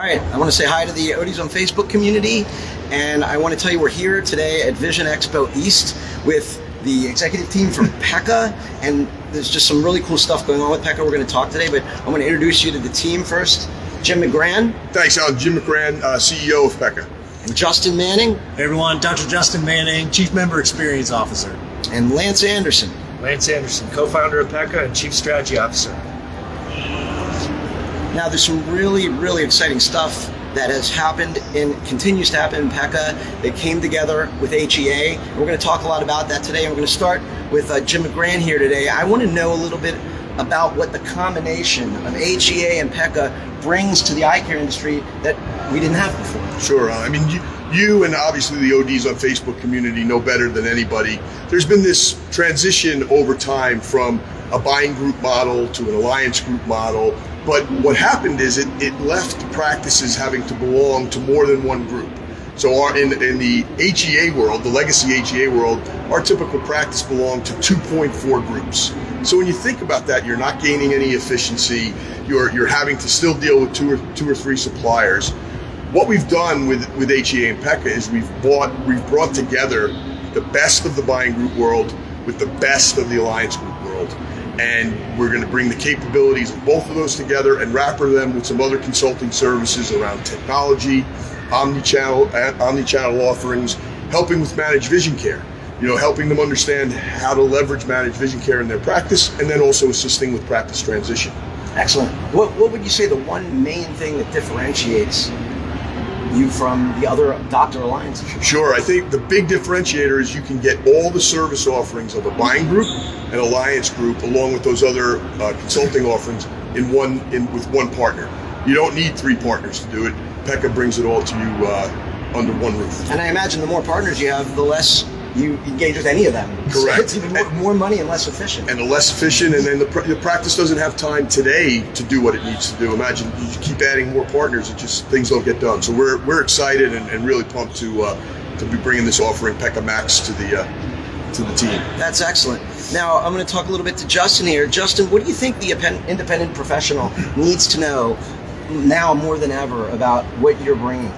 right, I want to say hi to the Odies on Facebook community, and I want to tell you we're here today at Vision Expo East with the executive team from PECAA, and there's just some really cool stuff going on with PECAA. We're going to talk today, but I'm going to introduce you to the team first. Jim McGran. Thanks, Alan. Jim McGran, CEO of PECAA. And Justin Manning. Hey everyone, Dr. Justin Manning, Chief Member Experience Officer. And Lance Anderson. Lance Anderson, co-founder of PECAA and Chief Strategy Officer. Now, there's some really, really exciting stuff that has happened and continues to happen in PECAA. They came together with HEA. We're going to talk a lot about that today. And we're going to start with Jim McGran here today. I want to know a little bit about what the combination of HEA and PECAA brings to the eye care industry that we didn't have before. Sure. I mean, you and obviously the ODs on Facebook community know better than anybody. There's been this transition over time from a buying group model to an alliance group model. But what happened is it left practices having to belong to more than one group. So in the HEA world, the legacy HEA world, our typical practice belonged to 2.4 groups. So when you think about that, you're not gaining any efficiency. You're having to still deal with two or three suppliers. What we've done with HEA and PECAA is we've brought together the best of the buying group world with the best of the alliance group world. And we're going to bring the capabilities of both of those together and wrapper them with some other consulting services around technology, omni-channel offerings, helping with managed vision care, helping them understand how to leverage managed vision care in their practice, and then also assisting with practice transition. Excellent. What would you say the one main thing that differentiates you from the other doctor alliances? Sure. I think the big differentiator is you can get all the service offerings of a buying group, an alliance group, along with those other consulting offerings with one partner. You don't need three partners to do it. PECAA brings it all to you under one roof. And I imagine the more partners you have, the less you engage with any of them. Correct. So it's even more money and less efficient. And less efficient, and then the practice doesn't have time today to do what it needs to do. Imagine you keep adding more partners, things don't get done. So we're excited and really pumped to be bringing this offering, PECAA Max, to the team. That's excellent. Now I'm going to talk a little bit to Justin here. Justin, what do you think the independent professional needs to know now more than ever about what you're bringing?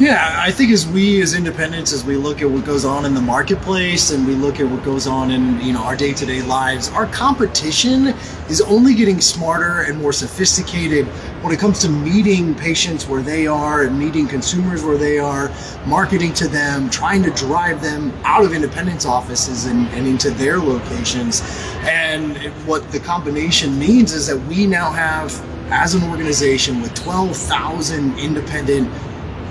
Yeah, I think as independents, as we look at what goes on in the marketplace and we look at what goes on in our day-to-day lives, our competition is only getting smarter and more sophisticated when it comes to meeting patients where they are and meeting consumers where they are, marketing to them, trying to drive them out of independents offices and into their locations. And what the combination means is that we now have, as an organization with 12,000 independent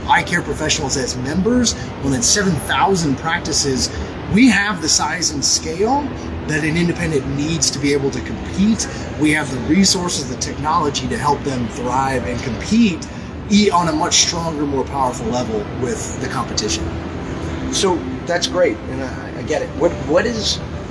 eye care professionals as members, more than 7,000 practices, we have the size and scale that an independent needs to be able to compete. We have the resources, the technology to help them thrive and compete on a much stronger, more powerful level with the competition. So that's great, and I get it.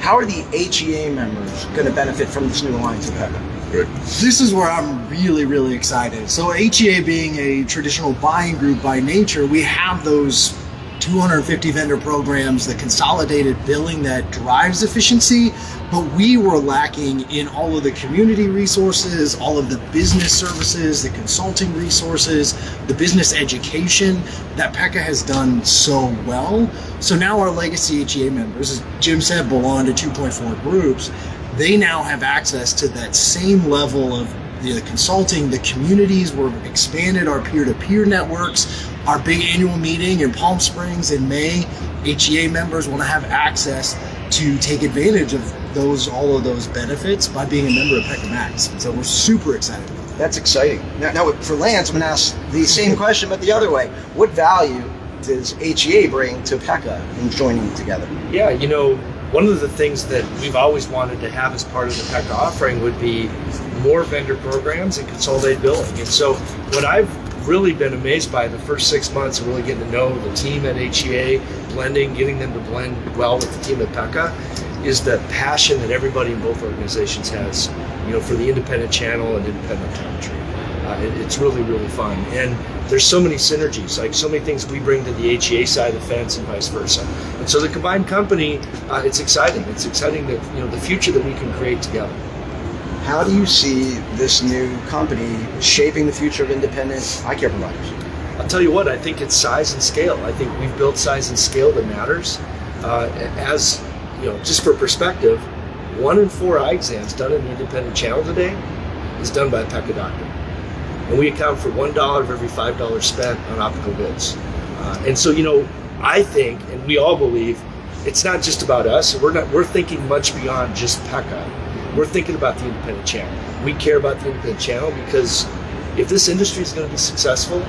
How are the HEA members going to benefit from this new alliance with PECAA? Good. This is where I'm really, really excited. So HEA being a traditional buying group by nature, we have those 250 vendor programs, the consolidated billing that drives efficiency, but we were lacking in all of the community resources, all of the business services, the consulting resources, the business education that PECAA has done so well. So now our legacy HEA members, as Jim said, belong to 2.4 groups. They now have access to that same level of the consulting, the communities. We've expanded our peer-to-peer networks. Our big annual meeting in Palm Springs in May, HEA members want to have access to take advantage of all of those benefits by being a member of PECAA Max. So we're super excited about that. That's exciting. Now for Lance, I'm going to ask the same question, but the other way. What value does HEA bring to PECAA in joining together? Yeah, one of the things that we've always wanted to have as part of the PECAA offering would be more vendor programs and consolidated billing. And so what I've really been amazed by the first 6 months of really getting to know the team at HEA, getting them to blend well with the team at PECAA, is the passion that everybody in both organizations has, for the independent channel and independent optometry. It's really, really fun. And there's so many synergies, like so many things we bring to the HEA side of the fence and vice versa. And so the combined company, it's exciting. It's exciting that, the future that we can create together. How do you see this new company shaping the future of independent eye care providers? I'll tell you what, I think it's size and scale. I think we've built size and scale that matters. As you know, just for perspective, 1 in 4 eye exams done in the independent channel today is done by a PECAA doctor. And we account for $1 of every $5 spent on optical goods. And so, you know, I think, and we all believe, it's not just about us. We're thinking much beyond just PECAA. We're thinking about the independent channel. We care about the independent channel because if this industry is going to be successful,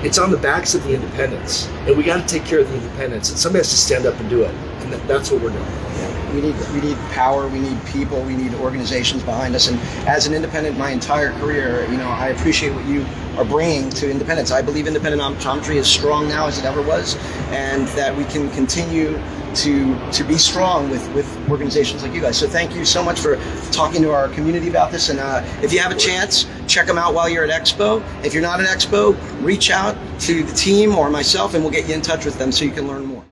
it's on the backs of the independents, and we got to take care of the independents, and somebody has to stand up and do it, and that's what we're doing. We need power, we need people, we need organizations behind us. And as an independent my entire career, you know, I appreciate what you are bringing to independence. I believe independent optometry is strong now as it ever was, and that we can continue to be strong with organizations like you guys. So thank you so much for talking to our community about this. And if you have a chance, check them out while you're at Expo. If you're not at Expo, reach out to the team or myself and we'll get you in touch with them so you can learn more.